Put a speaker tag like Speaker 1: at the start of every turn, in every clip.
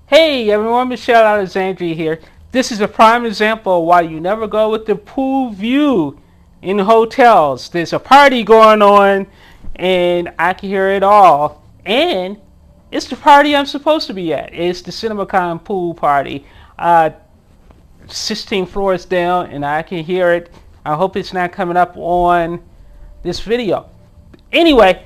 Speaker 1: Hey everyone, Michelle Alexandria here. This is a prime example of why you never go with the pool view in hotels. There's a party going on and I can hear it all. And it's the party I'm supposed to be at. It's the CinemaCon pool party. 16 floors down and I can hear it. I hope it's not coming up on this video. Anyway,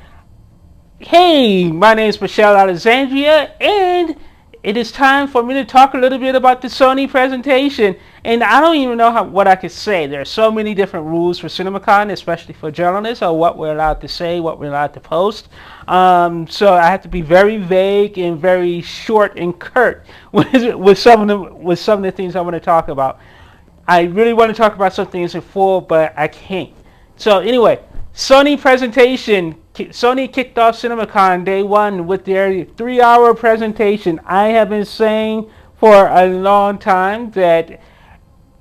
Speaker 1: hey, my name is Michelle Alexandria and it is time for me to talk a little bit about the Sony presentation. And I don't even know what I could say. There are so many different rules for CinemaCon, especially for journalists, or what we're allowed to say, what we're allowed to post. So I have to be very vague and very short and curt with some of the things I want to talk about. I really want to talk about some things in full, but I can't. So anyway, Sony presentation. Sony kicked off CinemaCon day one with their 3-hour presentation. I have been saying for a long time that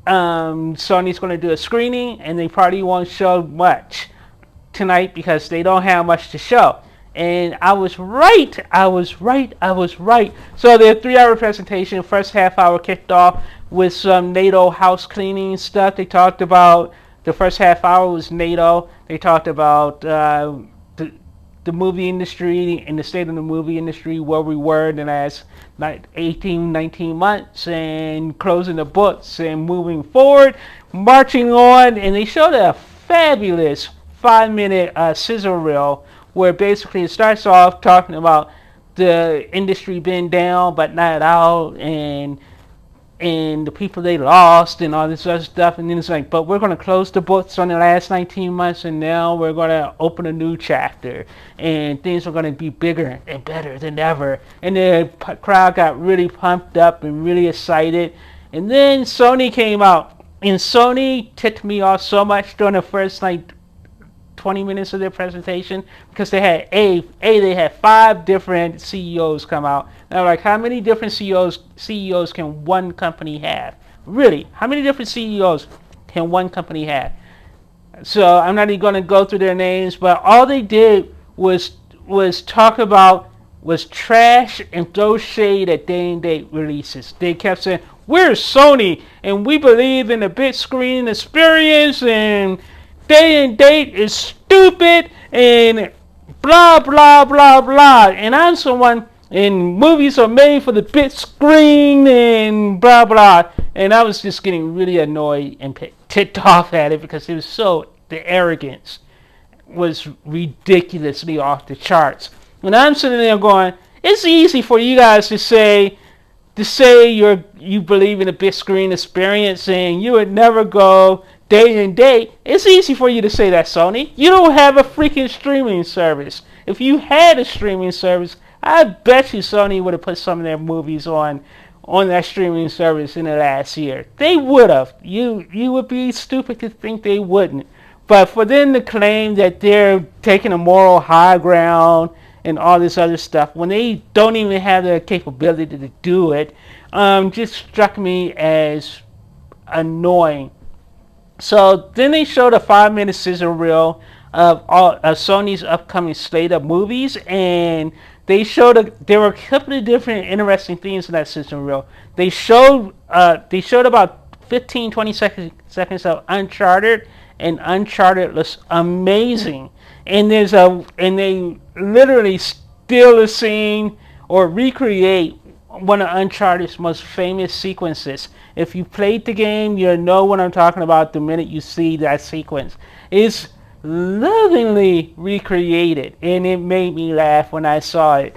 Speaker 1: Sony's going to do a screening and they probably won't show much tonight because they don't have much to show. And I was right. So their 3-hour presentation, first half hour kicked off with some NATO house cleaning stuff. They talked about the first half hour was NATO. They talked about the movie industry and the state of the movie industry, where we were in the last 18, 19 months, and closing the books and moving forward, marching on. And they showed a fabulous 5-minute sizzle reel where basically it starts off talking about the industry being down but not out, and the people they lost and all this other stuff. And then it's like, but we're going to close the books on the last 19 months and now we're going to open a new chapter and things are going to be bigger and better than ever. And the crowd got really pumped up and really excited. And then Sony came out, and Sony ticked me off so much during the first 20 minutes of their presentation, because they had 5 different CEOs come out. Now, like, how many different CEOs can one company have? Really, how many different CEOs can one company have? So I'm not even going to go through their names, but all they did was talk about was trash and throw shade at day and date releases. They kept saying, we're Sony and we believe in the big screen experience, and day and date is stupid and blah blah blah blah. And I'm someone, and movies are made for the big screen and blah blah. And I was just getting really annoyed and ticked off at it because it was the arrogance was ridiculously off the charts. And I'm sitting there going, it's easy for you guys to say you believe in a big screen experience and you would never go day and date. It's easy for you to say that, Sony. You don't have a freaking streaming service. If you had a streaming service, I bet you Sony would have put some of their movies on that streaming service in the last year. They would have. You would be stupid to think they wouldn't. But for them to claim that they're taking a moral high ground and all this other stuff when they don't even have the capability to do it, just struck me as annoying. So then they showed a 5-minute sizzle reel of Sony's upcoming slate of movies, and there were a couple of different interesting things in that sizzle reel. They showed about 15-20 seconds of Unchartered, and Unchartered looks amazing. And they literally steal a scene or recreate one of Uncharted's most famous sequences. If you played the game, you'll know what I'm talking about the minute you see that sequence. It's lovingly recreated, and it made me laugh when I saw it.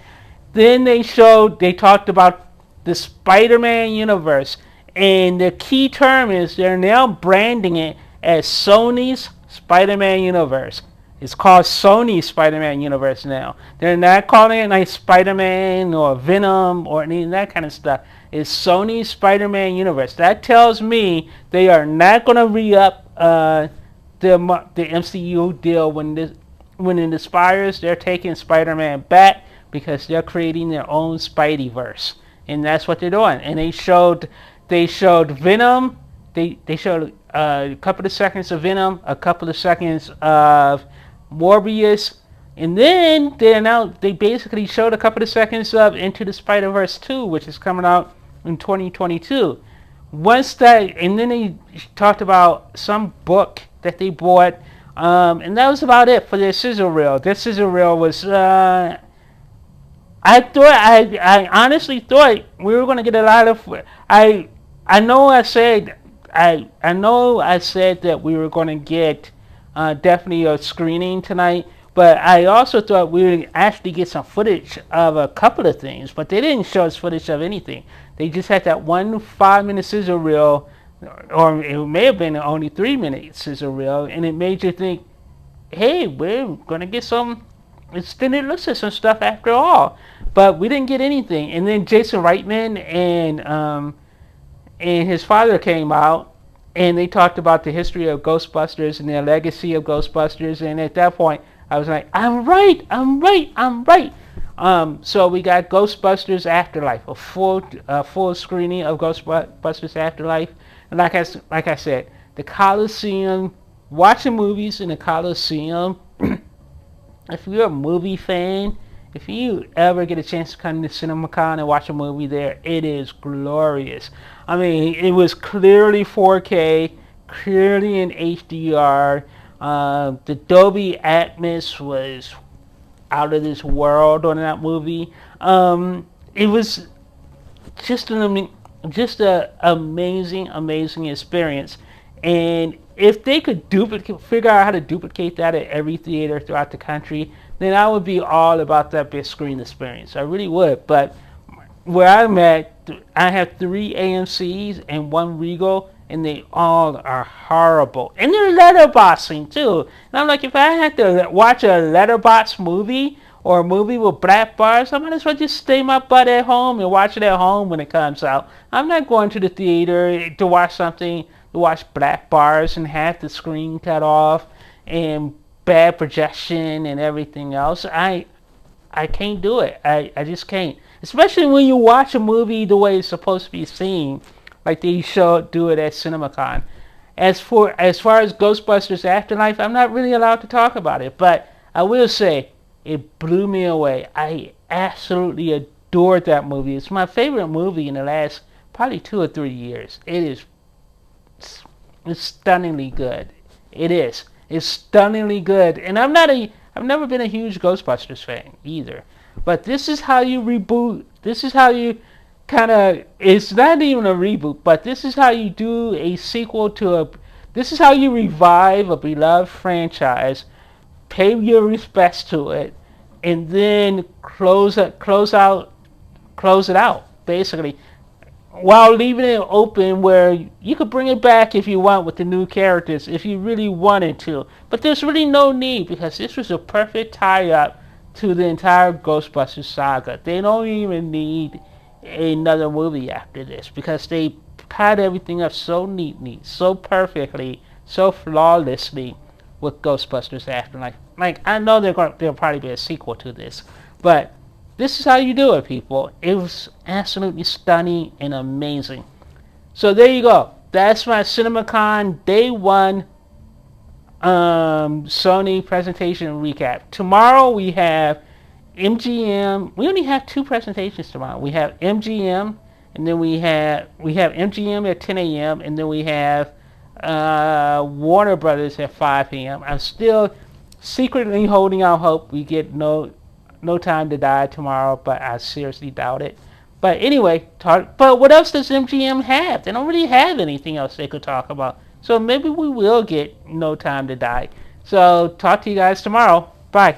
Speaker 1: Then they talked about the Spider-Man universe, and the key term is they're now branding it as Sony's Spider-Man universe. It's called Sony Spider-Man Universe now. They're not calling it like Spider-Man or Venom or any of that kind of stuff. It's Sony Spider-Man Universe. That tells me they are not going to re-up the MCU deal when it expires. They're taking Spider-Man back because they're creating their own Spideyverse, and that's what they're doing. And they showed Venom. They showed a couple of seconds of Venom, a couple of seconds of Morbius, And then they basically showed a couple of seconds of Into the Spider-Verse 2, which is coming out in 2022. Once that, and then they talked about some book that they bought, and that was about it for their sizzle reel. Their sizzle reel was, I honestly thought we were going to get a lot of, I know I said that we were going to get definitely a screening tonight, but I also thought we would actually get some footage of a couple of things, but they didn't show us footage of anything. They just had that 1 5-minute sizzle reel, or it may have been only 3-minute sizzle reel, and it made you think, hey, we're going to get some extended looks at some stuff after all. But we didn't get anything. And then Jason Reitman and his father came out, and they talked about the history of Ghostbusters and their legacy of Ghostbusters. And at that point, I was like, I'm right. So we got Ghostbusters Afterlife, a full screening of Ghostbusters Afterlife. And like I said, the Coliseum, watching movies in the Coliseum, if you're a movie fan, if you ever get a chance to come to CinemaCon and watch a movie there, it is glorious. I mean, it was clearly 4K, clearly in HDR. The Dolby Atmos was out of this world on that movie. It was just an amazing experience. And if they could figure out how to duplicate that at every theater throughout the country, then I would be all about that big screen experience. I really would. But where I'm at, I have 3 AMCs and 1 Regal, and they all are horrible. And they're letterboxing too. And I'm like, if I had to watch a letterbox movie or a movie with black bars, I might as well just stay my butt at home and watch it at home when it comes out. I'm not going to the theater to watch something, to watch black bars and have the screen cut off and bad projection and everything else. I can't do it. I just can't. Especially when you watch a movie the way it's supposed to be seen, like they do it at CinemaCon. As far as Ghostbusters Afterlife, I'm not really allowed to talk about it, but I will say it blew me away. I absolutely adored that movie. It's my favorite movie in the last probably 2 or 3 years. It's stunningly good. It is. It's stunningly good. And I've never been a huge Ghostbusters fan either. But this is how you reboot. This is how you it's not even a reboot, but this is how you do a sequel this is how you revive a beloved franchise, pay your respects to it, and then close it out, basically, while leaving it open where you could bring it back if you want with the new characters, if you really wanted to. But there's really no need, because this was a perfect tie-up to the entire Ghostbusters saga. They don't even need another movie after this, because they tied everything up so neatly, so perfectly, so flawlessly with Ghostbusters Afterlife. Like, I know there'll probably be a sequel to this, but this is how you do it, people. It was absolutely stunning and amazing. So there you go. That's my CinemaCon Day 1 Sony presentation recap. Tomorrow we have MGM. We only have 2 presentations tomorrow. We have MGM, and then we have MGM at 10 a.m. and then we have Warner Brothers at 5 p.m. I'm still secretly holding out hope we get No Time to Die tomorrow, but I seriously doubt it. But anyway, but what else does MGM have? They don't really have anything else they could talk about. So maybe we will get No Time to Die. So talk to you guys tomorrow. Bye.